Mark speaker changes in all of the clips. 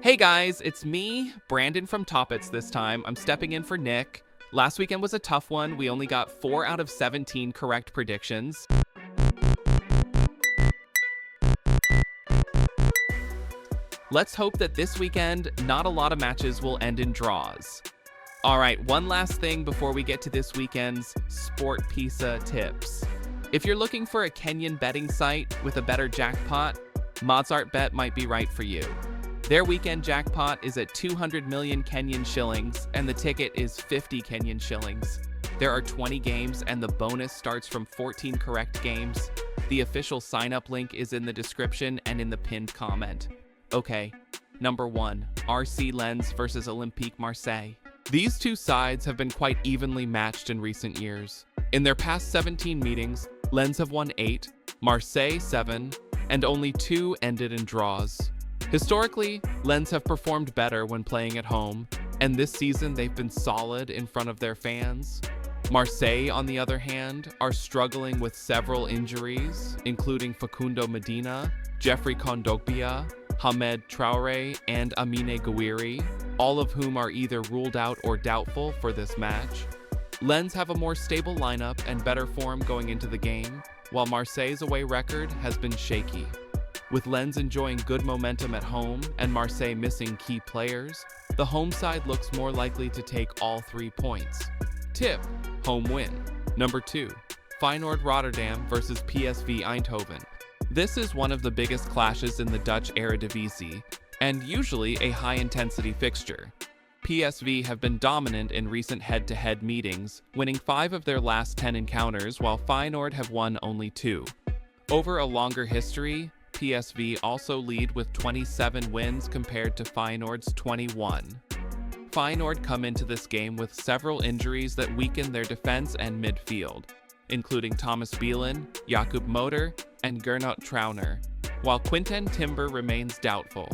Speaker 1: Hey guys, it's me, Brandon from Toppets this time. I'm stepping in for Nick. Last weekend was a tough one. We only got 4 out of 17 correct predictions. Let's hope that this weekend, not a lot of matches will end in draws. Alright, one last thing before we get to this weekend's Sportpesa tips. If you're looking for a Kenyan betting site with a better jackpot, Mozart Bet might be right for you. Their weekend jackpot is at 200 million Kenyan shillings, and the ticket is 50 Kenyan shillings. There are 20 games, and the bonus starts from 14 correct games. The official sign-up link is in the description and in the pinned comment. Okay, number 1, RC Lens versus Olympique Marseille. These two sides have been quite evenly matched in recent years. In their past 17 meetings, Lens have won 8, Marseille 7, and only 2 ended in draws. Historically, Lens have performed better when playing at home, and this season they've been solid in front of their fans. Marseille, on the other hand, are struggling with several injuries, including Facundo Medina, Jeffrey Kondogbia, Hamed Traoré, and Amine Gouiri, all of whom are either ruled out or doubtful for this match. Lens have a more stable lineup and better form going into the game, while Marseille's away record has been shaky. With Lens enjoying good momentum at home and Marseille missing key players, the home side looks more likely to take all 3 points. Tip: home win. Number 2, Feyenoord Rotterdam versus PSV Eindhoven. This is one of the biggest clashes in the Dutch Eredivisie, and usually a high-intensity fixture. PSV have been dominant in recent head-to-head meetings, winning 5 of their last 10 encounters, while Feyenoord have won only 2. Over a longer history, PSV also lead with 27 wins compared to Feyenoord's 21. Feyenoord come into this game with several injuries that weaken their defense and midfield, including Thomas Bielan, Jakub Moder, and Gernot Trauner, while Quinten Timber remains doubtful.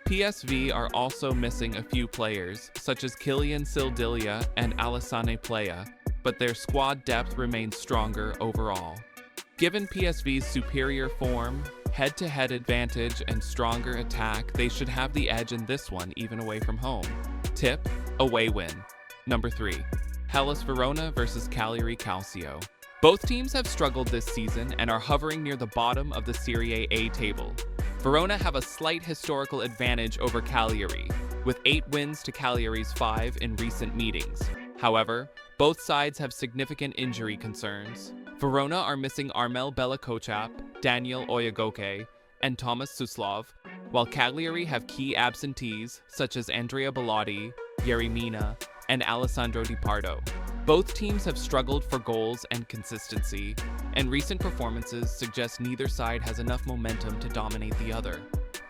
Speaker 1: PSV are also missing a few players, such as Kylian Sildilia and Alassane Playa, but their squad depth remains stronger overall. Given PSV's superior form, head-to-head advantage, and stronger attack, they should have the edge in this one even away from home. Tip: away win. Number 3, Hellas Verona versus Cagliari Calcio. Both teams have struggled this season and are hovering near the bottom of the Serie A table. Verona have a slight historical advantage over Cagliari, with 8 wins to Cagliari's 5 in recent meetings. However, both sides have significant injury concerns. Verona are missing Armel Bella-Kotchap, Daniel Oyagoke, and Thomas Suslov, while Cagliari have key absentees such as Andrea Bellotti, Yerry Mina, and Alessandro Di Pardo. Both teams have struggled for goals and consistency, and recent performances suggest neither side has enough momentum to dominate the other.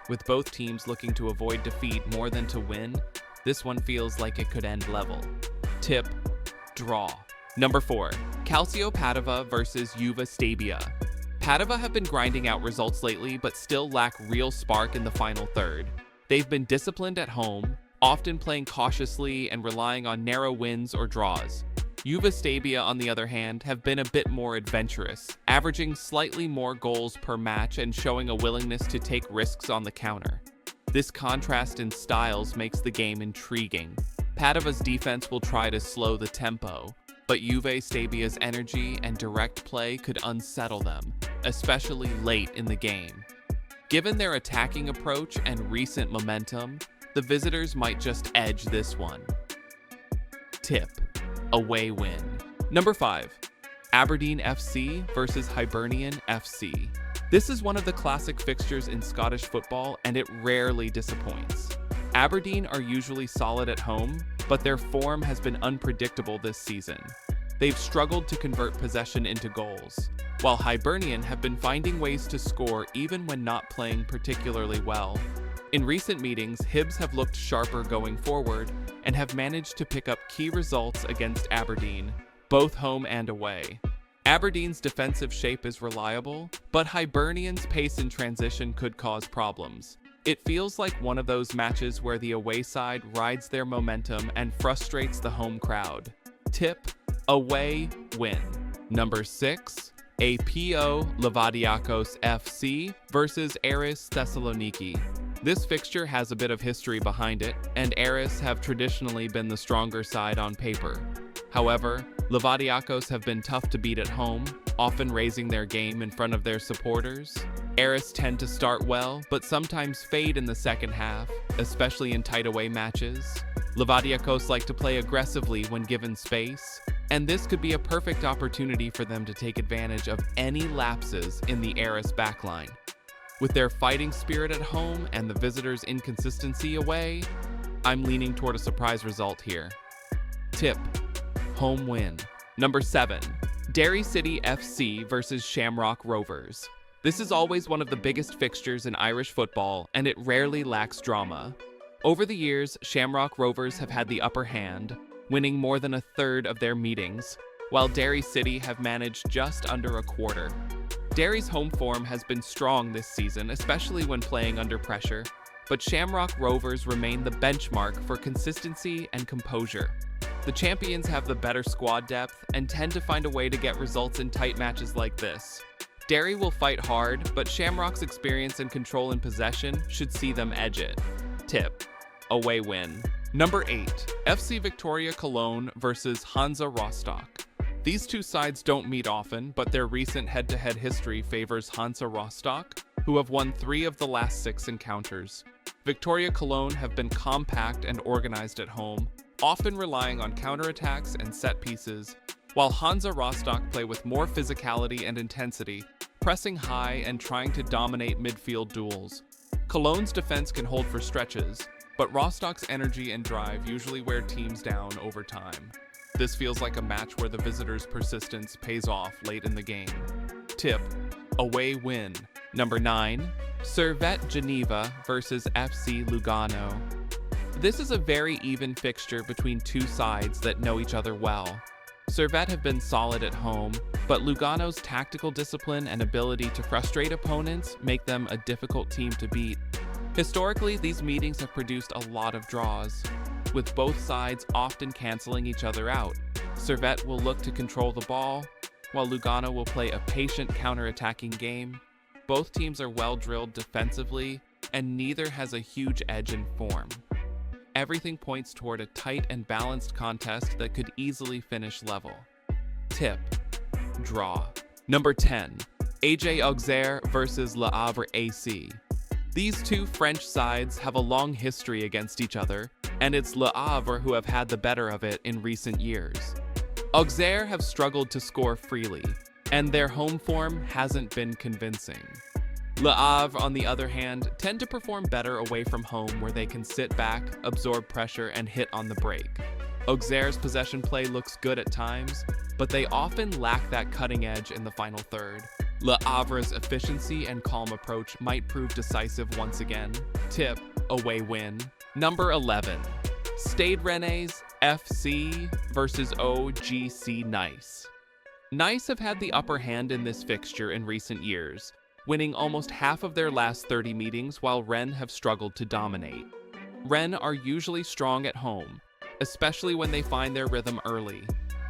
Speaker 1: With both teams looking to avoid defeat more than to win, this one feels like it could end level. Tip: draw. Number 4, Calcio Padova versus Juve Stabia. Padova have been grinding out results lately, but still lack real spark in the final third. They've been disciplined at home, often playing cautiously and relying on narrow wins or draws. Juve Stabia, on the other hand, have been a bit more adventurous, averaging slightly more goals per match and showing a willingness to take risks on the counter. This contrast in styles makes the game intriguing. Padova's defense will try to slow the tempo, but Juve Stabia's energy and direct play could unsettle them, especially late in the game. Given their attacking approach and recent momentum, the visitors might just edge this one. Tip: away win. Number 5, Aberdeen FC versus Hibernian FC. This is one of the classic fixtures in Scottish football, and it rarely disappoints. Aberdeen are usually solid at home, but their form has been unpredictable this season. They've struggled to convert possession into goals, while Hibernian have been finding ways to score even when not playing particularly well. In recent meetings, Hibs have looked sharper going forward and have managed to pick up key results against Aberdeen, both home and away. Aberdeen's defensive shape is reliable, but Hibernian's pace in transition could cause problems. It feels like one of those matches where the away side rides their momentum and frustrates the home crowd. Tip: away win. Number 6, APO Levadiakos FC versus Aris Thessaloniki. This fixture has a bit of history behind it, and Aris have traditionally been the stronger side on paper. However, Levadiakos have been tough to beat at home, often raising their game in front of their supporters. Aris tend to start well, but sometimes fade in the second half, especially in tight away matches. Levadiakos like to play aggressively when given space, and this could be a perfect opportunity for them to take advantage of any lapses in the Aris backline. With their fighting spirit at home and the visitors' inconsistency away, I'm leaning toward a surprise result here. Tip: home win. Number 7. Derry City FC versus Shamrock Rovers. This is always one of the biggest fixtures in Irish football, and it rarely lacks drama. Over the years, Shamrock Rovers have had the upper hand, winning more than a third of their meetings, while Derry City have managed just under a quarter. Derry's home form has been strong this season, especially when playing under pressure, but Shamrock Rovers remain the benchmark for consistency and composure. The champions have the better squad depth and tend to find a way to get results in tight matches like this. Derry will fight hard, but Shamrock's experience and control in possession should see them edge it. Tip: away win. Number 8. FC Viktoria Cologne versus Hansa Rostock. These two sides don't meet often, but their recent head-to-head history favors Hansa Rostock, who have won 3 of the last 6 encounters. Viktoria Cologne have been compact and organized at home, often relying on counterattacks and set pieces, while Hansa Rostock play with more physicality and intensity, pressing high and trying to dominate midfield duels. Cologne's defense can hold for stretches, but Rostock's energy and drive usually wear teams down over time. This feels like a match where the visitors' persistence pays off late in the game. Tip: away win. Number 9. Servette Geneva versus FC Lugano. This is a very even fixture between two sides that know each other well. Servette have been solid at home, but Lugano's tactical discipline and ability to frustrate opponents make them a difficult team to beat. Historically, these meetings have produced a lot of draws, with both sides often canceling each other out. Servette will look to control the ball, while Lugano will play a patient counter-attacking game. Both teams are well-drilled defensively, and neither has a huge edge in form. Everything points toward a tight and balanced contest that could easily finish level. Tip: draw. Number 10. AJ Auxerre versus Le Havre AC. These two French sides have a long history against each other, and it's Le Havre who have had the better of it in recent years. Auxerre have struggled to score freely, and their home form hasn't been convincing. Le Havre, on the other hand, tend to perform better away from home where they can sit back, absorb pressure, and hit on the break. Auxerre's possession play looks good at times, but they often lack that cutting edge in the final third. Le Havre's efficiency and calm approach might prove decisive once again. Tip: away win. Number 11. Stade Rennais FC versus OGC Nice. Nice have had the upper hand in this fixture in recent years, winning almost half of their last 30 meetings, while Rennes have struggled to dominate. Rennes are usually strong at home, especially when they find their rhythm early,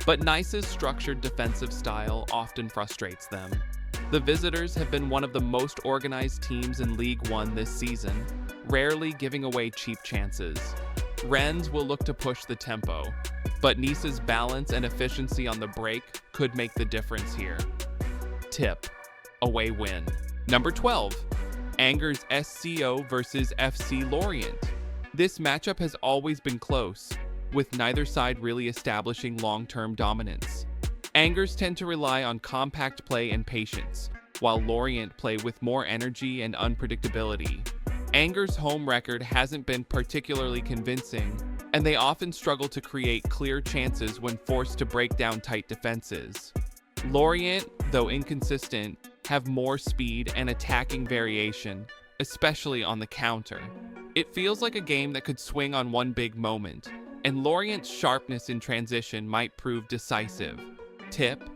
Speaker 1: but Nice's structured defensive style often frustrates them. The visitors have been one of the most organized teams in Ligue 1 this season, rarely giving away cheap chances. Rennes will look to push the tempo, but Nice's balance and efficiency on the break could make the difference here. Tip: away win. Number 12. Angers SCO versus FC Lorient. This matchup has always been close, with neither side really establishing long-term dominance. Angers tend to rely on compact play and patience, while Lorient play with more energy and unpredictability. Angers' home record hasn't been particularly convincing, and they often struggle to create clear chances when forced to break down tight defenses. Lorient, though inconsistent, have more speed and attacking variation, especially on the counter. It feels like a game that could swing on one big moment, and Lorient's sharpness in transition might prove decisive. Tip: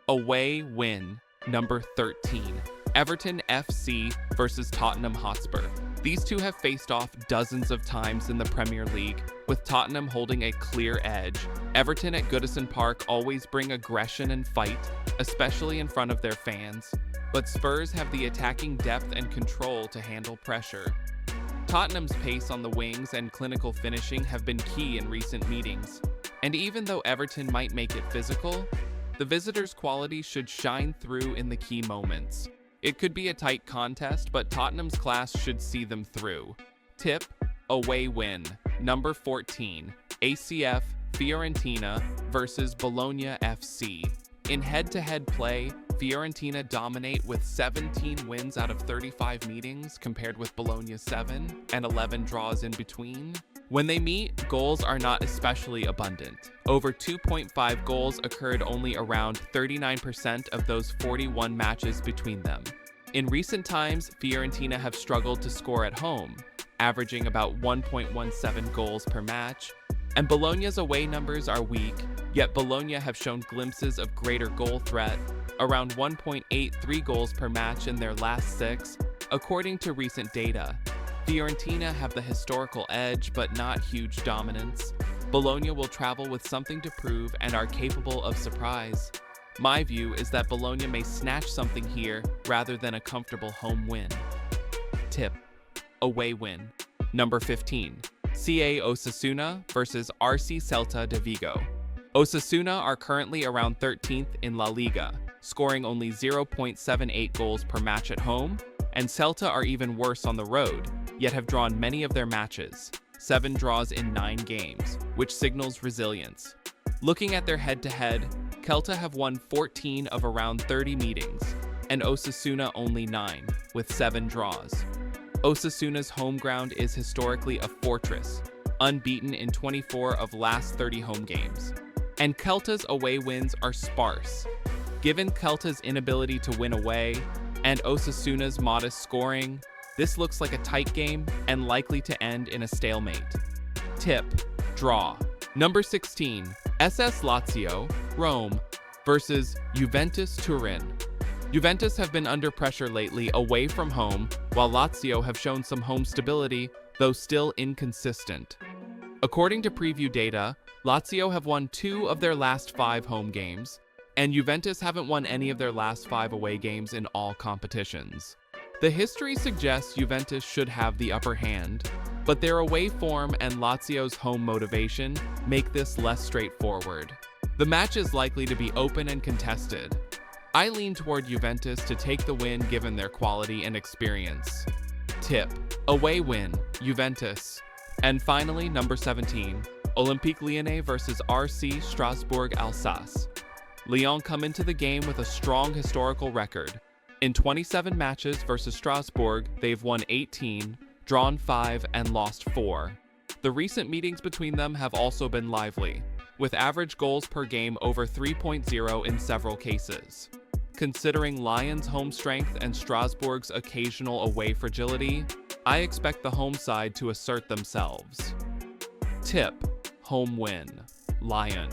Speaker 1: away win. Number 13. Everton FC versus Tottenham Hotspur. These two have faced off dozens of times in the Premier League, with Tottenham holding a clear edge. Everton at Goodison Park always bring aggression and fight, especially in front of their fans, but Spurs have the attacking depth and control to handle pressure. Tottenham's pace on the wings and clinical finishing have been key in recent meetings. And even though Everton might make it physical, the visitors' quality should shine through in the key moments. It could be a tight contest, but Tottenham's class should see them through. Tip: away win. Number 14, ACF Fiorentina versus Bologna FC. In head-to-head play, Fiorentina dominate with 17 wins out of 35 meetings compared with Bologna's 7 and 11 draws in between. When they meet, goals are not especially abundant. Over 2.5 goals occurred only around 39% of those 41 matches between them. In recent times, Fiorentina have struggled to score at home, averaging about 1.17 goals per match, and Bologna's away numbers are weak, yet Bologna have shown glimpses of greater goal threat, around 1.83 goals per match in their last 6, according to recent data. Fiorentina have the historical edge, but not huge dominance. Bologna will travel with something to prove and are capable of surprise. My view is that Bologna may snatch something here rather than a comfortable home win. Tip: away win. Number 15, CA Osasuna versus RC Celta de Vigo. Osasuna are currently around 13th in La Liga, scoring only 0.78 goals per match at home, and Celta are even worse on the road, yet have drawn many of their matches, 7 draws in 9 games, which signals resilience. Looking at their head-to-head, Celta have won 14 of around 30 meetings, and Osasuna only 9, with 7 draws. Osasuna's home ground is historically a fortress, unbeaten in 24 of last 30 home games, and Celta's away wins are sparse. Given Celta's inability to win away, and Osasuna's modest scoring, this looks like a tight game and likely to end in a stalemate. Tip: draw. Number 16, SS Lazio, Rome, versus Juventus Turin. Juventus have been under pressure lately away from home, while Lazio have shown some home stability, though still inconsistent. According to preview data, Lazio have won 2 of their last 5 home games, and Juventus haven't won any of their last 5 away games in all competitions. The history suggests Juventus should have the upper hand, but their away form and Lazio's home motivation make this less straightforward. The match is likely to be open and contested. I lean toward Juventus to take the win given their quality and experience. Tip: away win, Juventus. And finally, number 17, Olympique Lyonnais versus RC Strasbourg Alsace. Lyon come into the game with a strong historical record. In 27 matches versus Strasbourg, they've won 18, drawn 5, and lost 4. The recent meetings between them have also been lively, with average goals per game over 3.0 in several cases. Considering Lyon's home strength and Strasbourg's occasional away fragility, I expect the home side to assert themselves. Tip: home win, Lyon.